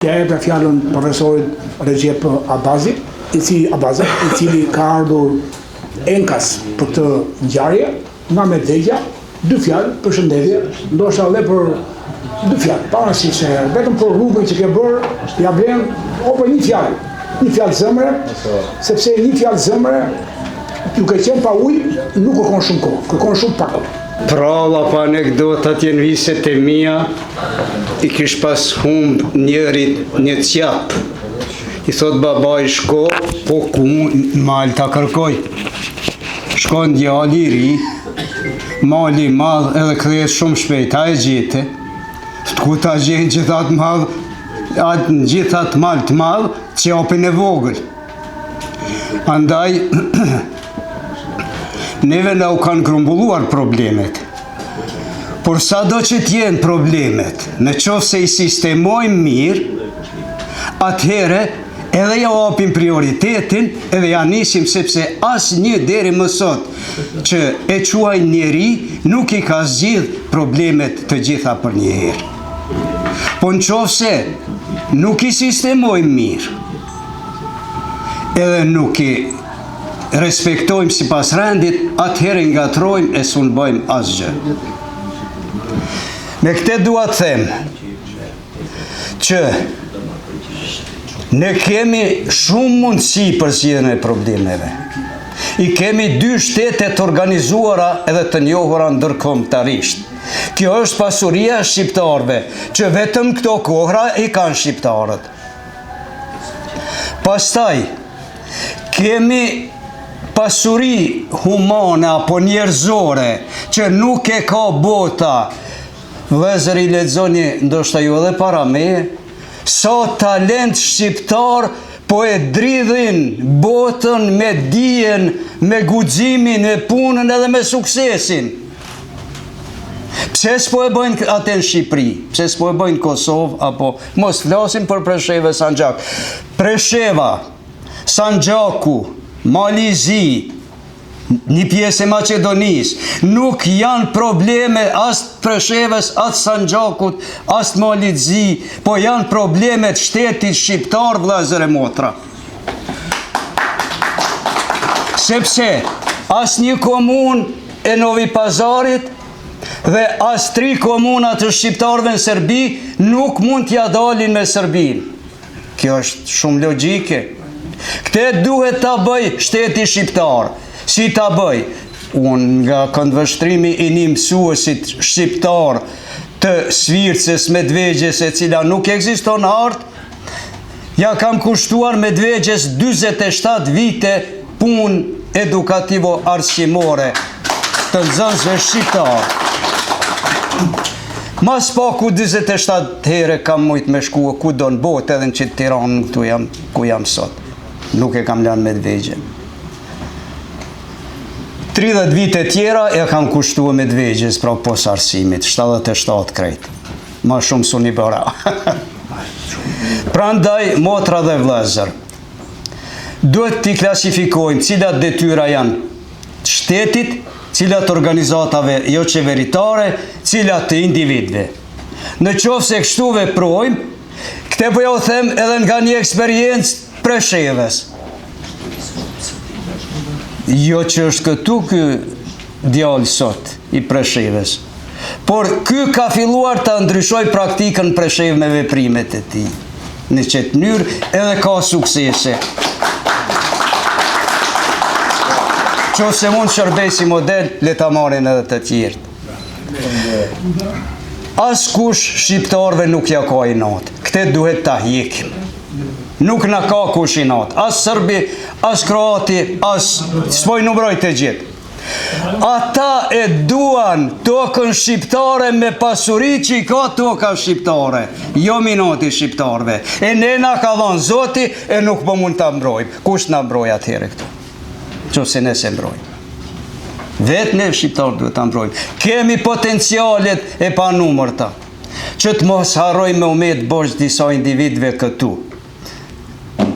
Ja e për fjallën profesorit Recep Abazi, i cili ka ardhur enkas për të ngjarje, nga Medvegja, 2 fjalë për shëndetje, ndoshta edhe për 2 fjalë, pavarësisht se vetëm për rrugën që ke bërë, ja vlen për një fjalë zemre, sepse një fjalë zemre, duke qenë pa ujë, nuk kërkon shumë kohë, kërkon shumë pak. Pralla pa anekdotat jenë viset e mia, i kish pas humb njerit një qap. I thot baba i shko, po ku mal ta kërkoj. Shkon djali i ri, mali madh edhe kthehet shumë shpejt, a e gjete? Ku ta gjen gjithat madh, atë në gjithat mal të madh, qapin e vogël. Andaj, neve na u kanë grumbulluar problemet. Por sa do që t'jenë problemet, në qoftë se i sistemojmë mirë, atëhere edhe ja hapim prioritetin, edhe ja nisim sepse asnjë deri më sot që e quaj njeri nuk i ka zgjidh problemet të gjitha për një herë. Po në qoftë se nuk i sistemojmë mirë, edhe nuk i respektojmë sipas rendit, atëherë ngatrojmë e s'u bëjmë asgjë. Me këtë dua të them që ne kemi shumë mundësi për zgjidhjen e problemeve. I kemi 2 shtete të organizuara edhe të njohura ndërkombëtarisht. Kjo është pasuria e shqiptarëve, që vetëm këto kohra i kanë shqiptarët. Pastaj, kemi pasuri humane apo njerëzore që nuk e ka bota. Vëllezër, i lexoni ndoshta ju edhe para meje, sa talent shqiptar po e dridhin botën me dijen, me guximin, me punën edhe me suksesin. Pse s'po e bëjnë atë në Shqipëri? Pse s'po e bëjnë në Kosovë? Apo mos flasim për Preshevë, Sanxhak. Presheva, Sanxhaku, Malizi, një pjesë e Maqedonisë, nuk janë probleme as të Preshevës, as Sanxhakut, as Malizi, po janë problemet shtetit shqiptar, vëllezër e motra. Sepse as një komunë e Novi Pazarit dhe as 3 komuna të shqiptarëve në Serbi nuk mund t'ja dalin me Serbinë. Kjo është shumë logjike. Këtë duhet ta bëj shteti shqiptar. Si ta bëj? Unë nga këndvështrimi i një mësuesit shqiptar të Svircës Medvegjes, e cila nuk ekziston hartë, ja kam kushtuar Medvegjes 47 vite punë edukativo arsimore të nxënësve shqiptar. Mas paku 27 herë kam mujt me shku ku do në botë, edhe në qitë Tiranë këtu ku jam sot. Nuk e kam lanë Medvegjen. 30 vite tjera e kam kushtuar Medvegjes, pra pos arsimit, 77 krejt. Ma shumë suni bëra. Prandaj, motra dhe vëllezër, duhet t'i klasifikojmë cilat detyra janë të shtetit, cilat organizatave jo qeveritare, cilat të individve. Në qoftë se kështu veprojmë, këtë po ja u them edhe nga një eksperiencë Preshevës. Jo që është këtu ky djalë sot i Preshevës, por ky ka filluar të ndryshoj praktikën Preshevë me veprimet e tij. Në qëtë mënyrë edhe ka suksese. Qofse mund shërbej si model, le ta marrin edhe të tjerët. Askush shqiptarëve nuk ja ka inat. Këtë duhet ta hikim. Nuk na ka kush inat. As Serbi, as Kroati, as s'poj numroj të gjithë. Ata e duan tokën shqiptare me pasuri që i ka toka shqiptare, jo minoti shqiptarve. E ne na ka dhënë Zoti e nuk po mund ta mbrojmë. Kush na mbroj atëherë këtu? Qofse ne se mbrojmë. Vetë ne shqiptarë duhet ta mbrojmë. Kemi potencialet e panumërta, që të mos harrojmë me umet borxh disa individëve këtu,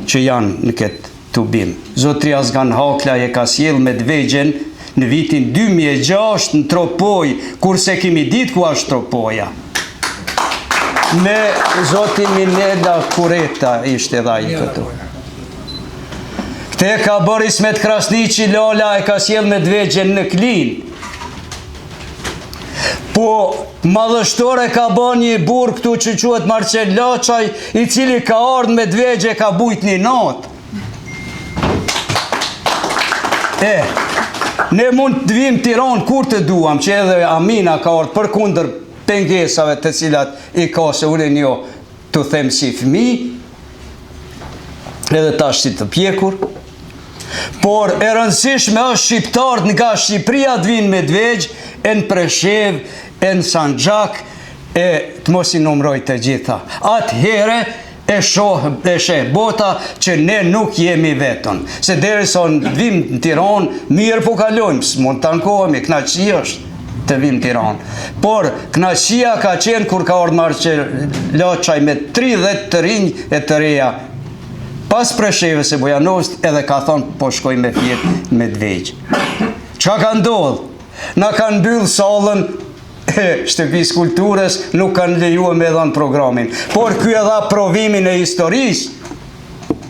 që janë në këtë tubim. Zotria Zgan Hakla e ka sjell Medvegjen në vitin 2006 në Tropoj, kurse kemi ditë ku është Tropoja. me zotin Minela Kureta ishte dha i këtu. Këte ka Boris Met Krasniqi Lola e ka sjell Medvegjen në Klin. Po madhështore ka ba një burë këtu që quhet Marcel Laçaj, i cili ka ardhë Medvegje ka bujt një natë. Ne mund të vim Tiranë kur të duam, që edhe Amina ka ardhë për kundër pengesave të cilat i ka se ule njo të them si fëmi, edhe tash si të pjekur. Por e rëndësishme është shqiptarët nga Shqipëria të vinë Medvegj, e në Preshev, e në Sanxhak, e të mos i numroj të gjitha. Atëhere e sheh bota që ne nuk jemi vetën. Se deri son vim në Tiranë, mirë po kalojmë, s'mund të ankohemi, kënaqësi është të vim në Tiranë. Por kënaqësia ka qenë kur ka ardhur Marcel Laçaj me 30 të rinj e të reja. Pas Preshevës e Bojanovës edhe ka thonë po shkoj me fjetë Medvegj. Qa ka ndodhë? Na kanë mbyllë sallën e shtëpisë kulturës, nuk kanë lejuar me dhënë programin. Por ky e dha provimin e historisë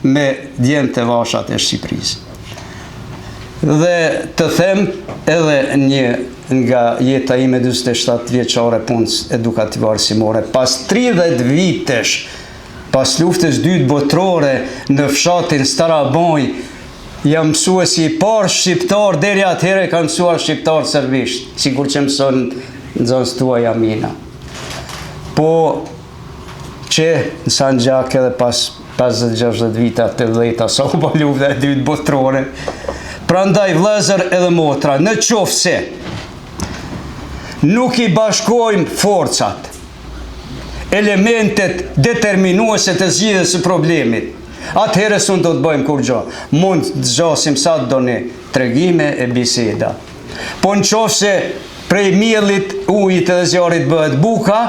me djemtë e vashat e Shqipërisë. Dhe të them edhe një nga jeta ime 27 vjeçare punës edukative arsimore, pas 30 vitesh pas luftës dytë botërore në fshatin Staraboj, jam mësuesi i parë shqiptar, deri atëhere kam mësuar shqiptar serbisht, sikur që mëson në zonës tuaj Amina. Po që në Sanxhak edhe pas 50-60 vita të dhejta, sa u ba lufta e dytë botërore. Prandaj vëllezër edhe motra, në qoftë se nuk i bashkojmë forcat, elementet determinuese të zgjidhjes së problemit, atëherë s'u do të bëjmë kur gjë. Mund të zgjasim sa të doni tregime e biseda. Po në qoftë se prej miellit, ujit dhe zjarit bëhet buka,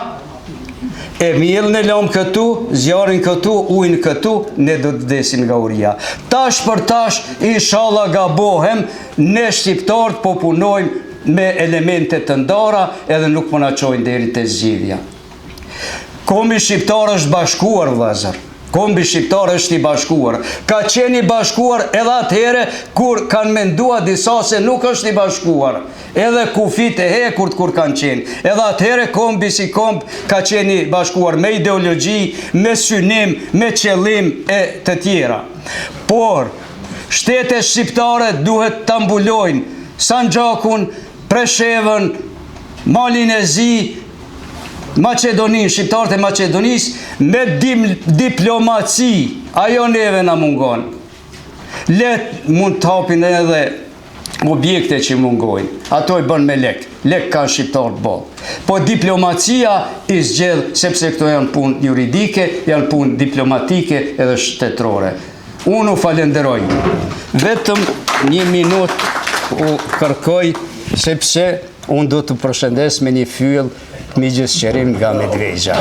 e mielin e lëm këtu, zjarin këtu, ujin këtu, ne do të vdesim nga uria. Tash për tash, inshallah gabohem, ne shqiptarët po punojmë me elemente të ndara, edhe nuk po na çojnë deri te zgjidhja. Kombi shqiptar është bashkuar, vëllezër. Kombi shqiptar është i bashkuar. Ka qenë i bashkuar edhe atëhere kur kanë mendua disa se nuk është i bashkuar. Edhe kufit e hekurt kur kanë qenë. Edhe atëhere kombi si komb ka qenë i bashkuar me ideologji, me synim, me qëllim e të tjera. Por shtetet shqiptare duhet të mbulojnë Sanxhakun, Preshevën, Malin e Zi, Maqedonin, shqiptarët e Maqedonisë me diplomaci, ajo neve na mungon. Let mund të hapin edhe objekte që mungojnë, ato i bën me lek kanë shqiptarët bollë. Po diplomacia i zgjedh, sepse këto janë punë juridike, janë punë diplomatike edhe shtetërore. Unë u falenderoj. Vetëm 1 minutë u kërkoj, sepse unë do të përshëndes me një fyll Migjes Qerim nga Medvegja.